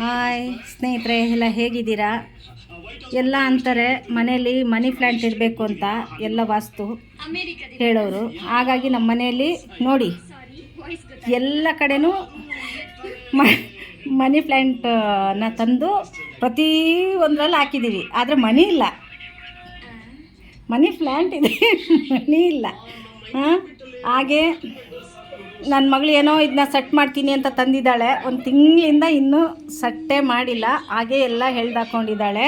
Hi ಸ್ನೇಹಿತರೆ, ಎಲ್ಲ ಹೇಗಿದ್ದೀರಾ? ಎಲ್ಲ ಅಂತಾರೆ ಮನೆಯಲ್ಲಿ ಮನಿ ಪ್ಲ್ಯಾಂಟ್ ಇಡಬೇಕು ಅಂತ ಎಲ್ಲ ವಾಸ್ತು ಹೇಳೋರು. ಹಾಗಾಗಿ ನಮ್ಮ ಮನೆಯಲ್ಲಿ ನೋಡಿ ಎಲ್ಲ ಕಡೆನೂ ಮನಿ ಪ್ಲ್ಯಾಂಟನ್ನ ತಂದು ಪ್ರತಿ ಒಂದರಲ್ಲಿ ಹಾಕಿದ್ದೀವಿ. ಆದರೆ ಮನಿ ಇಲ್ಲ, ಮನಿ ಪ್ಲ್ಯಾಂಟ್ ಇದೆ, ಮನಿ ಇಲ್ಲ. ಹಾಗೆ ನನ್ನ ಮಗಳು ಏನೋ ಇದನ್ನ ಸೆಟ್ ಮಾಡ್ತೀನಿ ಅಂತ ತಂದಿದ್ದಾಳೆ. ಒಂದು ತಿಂಗಳಿಂದ ಇನ್ನೂ ಸೆಟ್ಟೇ ಮಾಡಿಲ್ಲ, ಹಾಗೆ ಎಲ್ಲ ಎಳ್ದಾಕೊಂಡಿದ್ದಾಳೆ.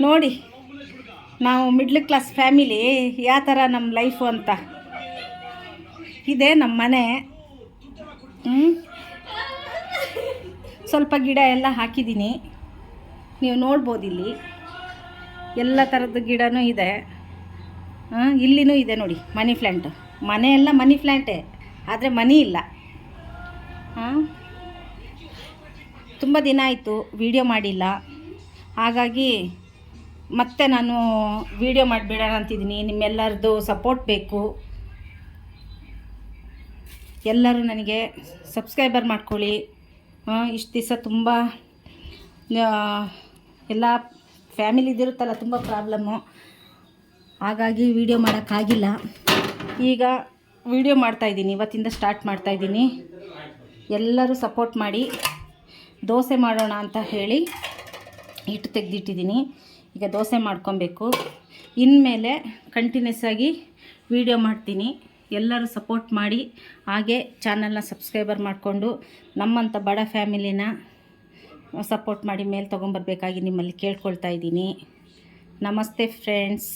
ನೋಡಿ ನಾವು ಮಿಡ್ಲ್ ಕ್ಲಾಸ್ ಫ್ಯಾಮಿಲಿ, ಯಾವ ಥರ ನಮ್ಮ ಲೈಫು ಅಂತ. ಇದೆ ನಮ್ಮ ಮನೆ. ಸ್ವಲ್ಪ ಗಿಡ ಎಲ್ಲ ಹಾಕಿದ್ದೀನಿ, ನೀವು ನೋಡ್ಬೋದು. ಇಲ್ಲಿ ಎಲ್ಲ ಥರದ ಗಿಡನೂ ಇದೆ. ಇಲ್ಲಿನೂ ಇದೆ ನೋಡಿ ಮನಿ ಪ್ಲ್ಯಾಂಟ್. ಮನೆ ಎಲ್ಲ ಮನಿ ಪ್ಲ್ಯಾಂಟೇ, ಆದರೆ ಮನಿ ಇಲ್ಲ. ತುಂಬ ದಿನ ಆಯಿತು ವಿಡಿಯೋ ಮಾಡಿಲ್ಲ, ಹಾಗಾಗಿ ಮತ್ತೆ ನಾನು ವಿಡಿಯೋ ಮಾಡಿಬಿಡೋಣ ಅಂತಿದ್ದೀನಿ. ನಿಮ್ಮೆಲ್ಲರದ್ದು ಸಪೋರ್ಟ್ ಬೇಕು. ಎಲ್ಲರೂ ನನಗೆ ಸಬ್ಸ್ಕ್ರೈಬರ್ ಮಾಡ್ಕೊಳ್ಳಿ. ಇಷ್ಟು ದಿವಸ ತುಂಬ ಎಲ್ಲ ಫ್ಯಾಮಿಲಿದಿರುತ್ತಲ್ಲ, ತುಂಬ ಪ್ರಾಬ್ಲಮ್ಮು, ಹಾಗಾಗಿ ವಿಡಿಯೋ ಮಾಡೋಕ್ಕಾಗಿಲ್ಲ. ಈಗ ವಿಡಿಯೋ ಮಾಡ್ತಾಯಿದ್ದೀನಿ, ಇವತ್ತಿಂದ ಸ್ಟಾರ್ಟ್ ಮಾಡ್ತಾಯಿದ್ದೀನಿ. ಎಲ್ಲರೂ ಸಪೋರ್ಟ್ ಮಾಡಿ. ದೋಸೆ ಮಾಡೋಣ ಅಂತ ಹೇಳಿ ಹಿಟ್ಟು ತೆಗೆದಿಟ್ಟಿದ್ದೀನಿ. ಈಗ ದೋಸೆ ಮಾಡ್ಕೊಬೇಕು. ಇನ್ಮೇಲೆ ಕಂಟಿನ್ಯೂಸ್ ಆಗಿ ವಿಡಿಯೋ ಮಾಡ್ತೀನಿ. ಎಲ್ಲರೂ ಸಪೋರ್ಟ್ ಮಾಡಿ, ಹಾಗೆ ಚಾನಲ್ನ ಸಬ್ಸ್ಕ್ರೈಬರ್ ಮಾಡಿಕೊಂಡು ನಮ್ಮಂಥ ಬಡ ಫ್ಯಾಮಿಲಿನ ಸಪೋರ್ಟ್ ಮಾಡಿ ಮೇಲೆ ತೊಗೊಂಬರ್ಬೇಕಾಗಿ ನಿಮ್ಮಲ್ಲಿ ಕೇಳ್ಕೊಳ್ತಾ ಇದ್ದೀನಿ. ನಮಸ್ತೆ ಫ್ರೆಂಡ್ಸ್.